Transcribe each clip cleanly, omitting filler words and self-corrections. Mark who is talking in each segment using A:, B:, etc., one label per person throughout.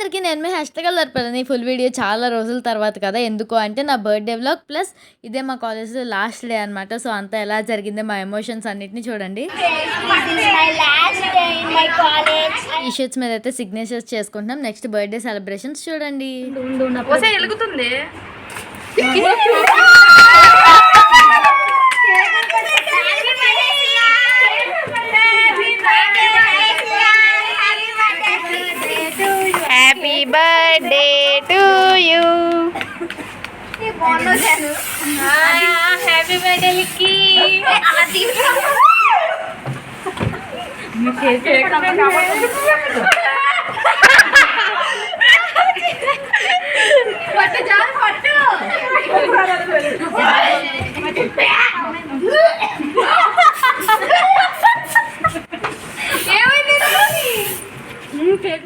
A: అందరికీ నేను మీ hashtag దొరకదని full video చాలా రోజుల తర్వాత కదా! ఎందుకు అంటే నా బర్త్‌డే వ్లాగ్ ప్లస్ ఇదే మా కాలేజ్‌లో లాస్ట్ డే అనమాట. సో, అంతా ఎలా జరిగిందో మా ఎమోషన్స్ అన్నిటిని చూడండి. ఈ షర్ట్స్ మీద అయితే సిగ్నేచర్స్ చేసుకుంటున్నాం. నెక్స్ట్ బర్త్‌డే సెలబ్రేషన్స్ చూడండి.
B: ఎలుగుతుంది. Happy birthday to you. Happy birthday Likki.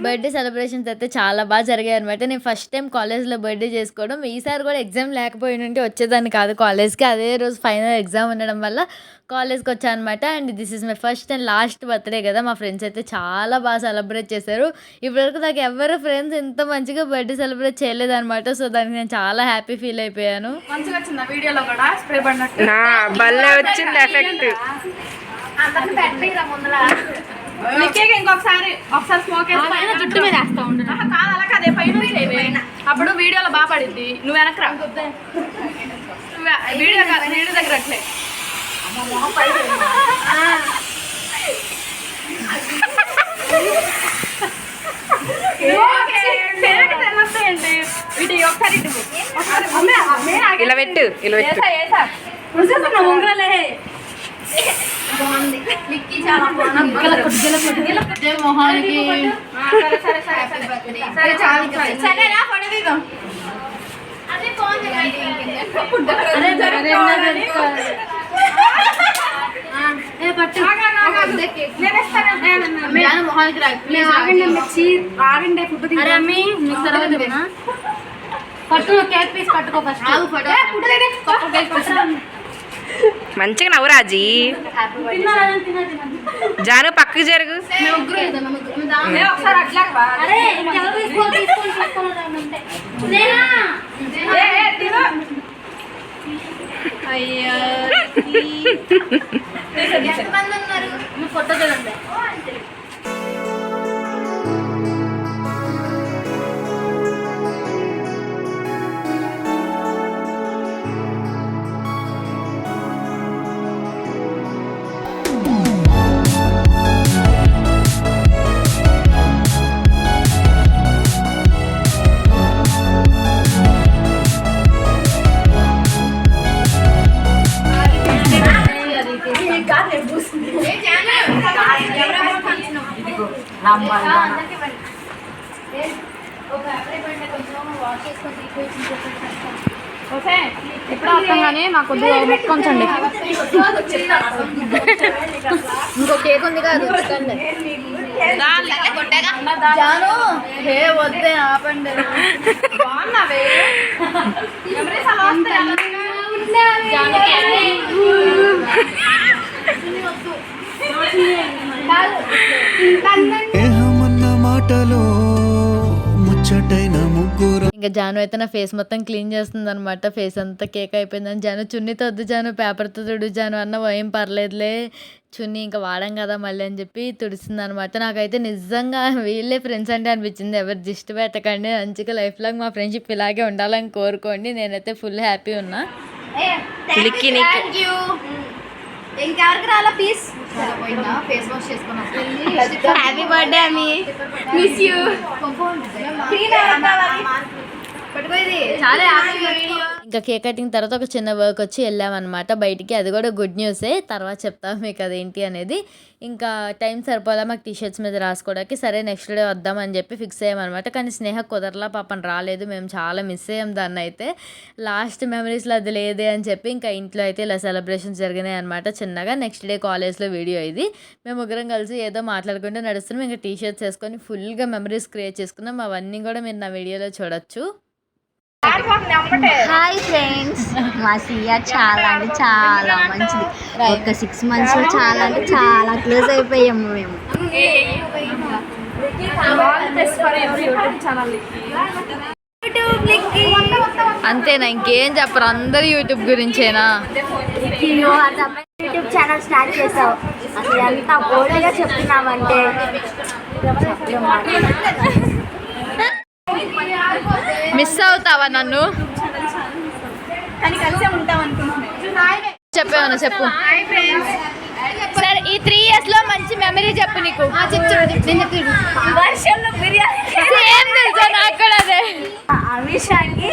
A: Birthday celebrations అయితే చాలా బాగా జరిగాయి అనమాట. నేను ఫస్ట్ టైం కాలేజ్లో బర్త్డే చేసుకోవడం. ఈసారి కూడా ఎగ్జామ్ లేకపోయినంటే వచ్చేదాన్ని కాదు కాలేజ్కి. అదే రోజు ఫైనల్ ఎగ్జామ్ ఉండడం వల్ల కాలేజ్కి వచ్చాను అనమాట. And this is my first and last birthday కదా. మా ఫ్రెండ్స్ అయితే చాలా బాగా సెలబ్రేట్ చేశారు. ఇప్పటివరకు నాకు ఎవరు ఫ్రెండ్స్ ఇంత మంచిగా బర్త్డే సెలబ్రేట్ చేయలేదన్నమాట. సో దానికి నేను చాలా హ్యాపీ ఫీల్ అయిపోయాను.
B: మంచిగా వచ్చింది వీడియోలో కూడా స్ప్రే పడినట్టు భలే వచ్చింది ఎఫెక్ట్. ఇంకొకసారి స్మోక్ జుట్టు మీద వేస్తా ఉండు. కాదు అలా కదే పైన అప్పుడు వీడియోలో బాగా పడింది. నువ్వు వెనక్కి రా. వీడియో దగ్గర అట్లే ఇలా పెట్టు ఉంగరాలే మొహానికి. మంచిగా నవ్వురాజీ. జాను పక్కకు జరుగు. ఫోటో చూడండి. ఎప్పుడు వస్తాగానే నాకు మొక్కొంచండి. ఇంకో కేక్ ఉంది కాదు జాను. హే వద్దే ఆపండి. బాగున్నావే
C: మాటలో ముచ్చటైన ముగ్గురు.
A: ఇంకా జాను అయితే నా ఫేస్ మొత్తం క్లీన్ చేస్తుంది అనమాట. ఫేస్ అంతా కేక్ అయిపోయిందని. జాను చున్నీతో వద్దు జాను, పేపర్తో తుడు జాను అన్న ఏం పర్లేదులే, చున్నీ ఇంకా వాడాం కదా మళ్ళీ అని చెప్పి తుడిసింది అనమాట. నాకైతే నిజంగా వీళ్ళే ఫ్రెండ్స్ అంటే అనిపించింది. ఎవరు దిష్టి పెట్టకండి, మంచిగా లైఫ్ లాంగ్ మా ఫ్రెండ్షిప్ ఇలాగే ఉండాలని కోరుకోండి. నేనైతే ఫుల్ హ్యాపీ ఉన్నా.
B: ఇంకెవరికి రాలా ప్లీజ్. ఫేస్ వాష్ చేసుకున్నాం. హ్యాపీ బర్త్డే అమ్మి, మిస్ యూ.
A: ఇంకా కేక్ కటింగ్ తర్వాత ఒక చిన్న వర్క్ వచ్చి వెళ్ళామన్నమాట బయటికి. అది కూడా గుడ్ న్యూసే, తర్వాత చెప్తాం మీకు అదేంటి అనేది. ఇంకా టైం సరిపోదా మాకు టీషర్ట్స్ మీద రాసుకోవడానికి. సరే నెక్స్ట్ డే వద్దామని చెప్పి ఫిక్స్ అయ్యామన్నమాట. కానీ స్నేహ కుదరలా, పాపం రాలేదు. మేము చాలా మిస్ అయ్యాం దాన్ని. అయితే లాస్ట్ మెమరీస్లో అది లేదే అని చెప్పి ఇంకా ఇంట్లో అయితే ఇలా సెలబ్రేషన్స్ జరిగినాయి అనమాట చిన్నగా. నెక్స్ట్ డే కాలేజ్లో వీడియో ఇది. మేము ముగ్గురం కలిసి ఏదో మాట్లాడుకుంటూ నడుస్తున్నాం. ఇంకా టీషర్ట్స్ వేసుకొని ఫుల్గా మెమరీస్ క్రియేట్ చేసుకున్నాం. అవన్నీ కూడా మీరు నా వీడియోలో చూడొచ్చు.
D: హాయ్ ఫ్రెండ్స్, మా సియా చాలా అంటే చాలా మంచిది. ఒక 6 months చాలా అంటే చాలా క్లోజ్ అయిపోయాము మేము.
A: అంతేనా, ఇంకేం చెప్పరు, అందరు యూట్యూబ్ గురించేనా?
D: యూట్యూబ్ ఛానల్ స్టార్ట్ చేసావు, అసలు ఎంత బోల్డ్గా చెప్తున్నావంటే
A: మిస్ అవుతావా నన్ను? చెప్పేవన్నా చెప్పు. సరే, ఈ 3 years లో మంచి మెమరీ చెప్పు నీకు.
D: వర్షంలో బిర్యానీ
A: సేమ్ తెలుసా నాకు కూడా అదే.
D: అమిషాకి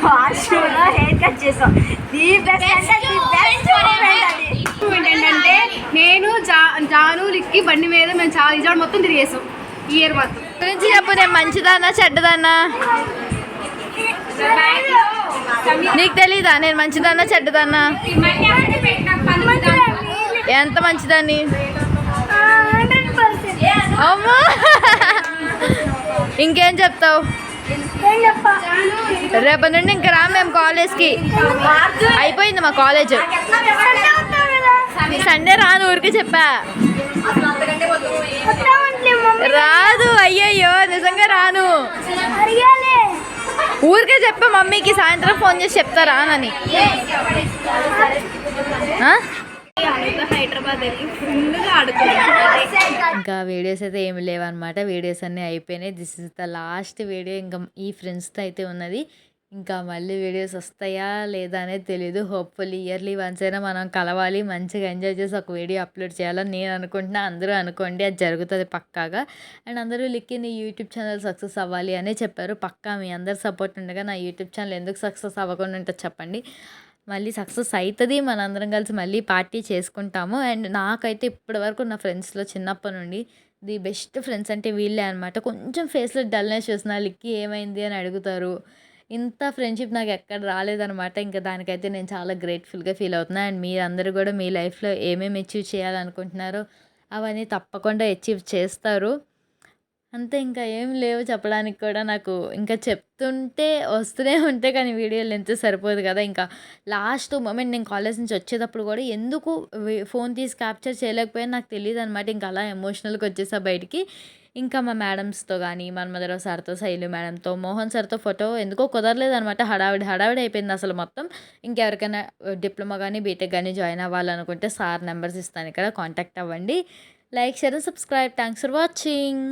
D: వాష్రూమ్లో హెయిర్ కట్ చేసాం. ది బెస్ట్ అంటే ది బెస్ట్ మూమెంట్ అది.
B: ఏంటంటే నేను జాను లిక్కి బండి మీద మేము చాలా ఇజాడు మొత్తం తిరిగేసాం ఈ ఇయర్ మాత్రం.
A: గురించి చెప్పు. నేను మంచిదాన్నా చెడ్డదాన్నా నీకు తెలీదా? నేను మంచిదాన్నా చెడ్డదాన్నా? ఎంత మంచిదాన్ని? అమ్మా, ఇంకేం చెప్తావు? రేపటి నుండి ఇంకా రా మేము కాలేజ్కి. అయిపోయింది మా కాలేజ్. సండే రాను, ఊరికి చెప్పా. రాదు, అయ్యయ్యో నిజంగా రాను. ఊరికే చెప్పా మమ్మీకి, సాయంత్రం ఫోన్ చేసి చెప్తా రానని.
B: హైదరాబాద్ వెళ్ళి ఫుల్గా ఆడుకున్నాం.
A: ఇంకా వీడియోస్ అయితే ఏమి లేవన్నమాట. వీడియోస్ అన్నీ అయిపోయినాయి. This is the last video. ఇంకా ఈ ఫ్రెండ్స్తో అయితే ఉన్నది. ఇంకా మళ్ళీ వీడియోస్ వస్తాయా లేదా అనేది తెలీదు. హోప్ఫుల్లీ ఇయర్లీ వన్స్ అయినా మనం కలవాలి, మంచిగా ఎంజాయ్ చేసి ఒక వీడియో అప్లోడ్ చేయాలని నేను అనుకుంటున్నా. అందరూ అనుకోండి, అది జరుగుతుంది పక్కాగా. అండ్ అందరూ లిక్కి నీ యూట్యూబ్ ఛానల్ సక్సెస్ అవ్వాలి అని చెప్పారు. పక్కా మీ అందరు సపోర్ట్ ఉండగా నా యూట్యూబ్ ఛానల్ ఎందుకు సక్సెస్ అవ్వకుండా ఉంటుంది చెప్పండి. మళ్ళీ సక్సెస్ అవుతుంది, మనందరం కలిసి మళ్ళీ పార్టీ చేసుకుంటాము. అండ్ నాకైతే ఇప్పటివరకు నా ఫ్రెండ్స్లో చిన్నప్పటి నుండి ది బెస్ట్ ఫ్రెండ్స్ అంటే వీళ్ళే అనమాట. కొంచెం ఫేస్లో డల్నెస్ చూసిన లిక్కి ఏమైంది అని అడుగుతారు. ఇంత ఫ్రెండ్షిప్ నాకు ఎక్కడ రాలేదనమాట. ఇంకా దానికైతే నేను చాలా గ్రేట్ఫుల్గా ఫీల్ అవుతున్నా. అండ్ మీరందరూ కూడా మీ లైఫ్లో ఏమేమి అచీవ్ చేయాలనుకుంటున్నారో అవన్నీ తప్పకుండా అచీవ్ చేస్తారు. అంతే, ఇంకా ఏం లేవు చెప్పడానికి కూడా. నాకు ఇంకా చెప్తుంటే వస్తూనే ఉంటే కానీ వీడియో లెంత్ సరిపోదు కదా. ఇంకా లాస్ట్ మూమెంట్ నేను కాలేజ్ నుంచి వచ్చేటప్పుడు కూడా ఎందుకు ఫోన్ తీసి క్యాప్చర్ చేయలేకపోయాను నాకు తెలియదు అనమాట. ఇంకా అలా ఎమోషనల్గా వచ్చేసా బయటికి. ఇంకా మా మేడమ్స్తో కానీ, మన్మధరావు సార్తో, శైలు మేడంతో, మోహన్ సార్తో ఫోటో ఎందుకో కుదరలేదు అనమాట. హడావిడి అయిపోయింది అసలు మొత్తం. ఇంకెవరికైనా డిప్లొమా కానీ బీటెక్ కానీ జాయిన్ అవ్వాలనుకుంటే సార్ నెంబర్స్ ఇస్తాను, ఇక్కడ కాంటాక్ట్ అవ్వండి. Like, share, subscribe. Thanks for watching.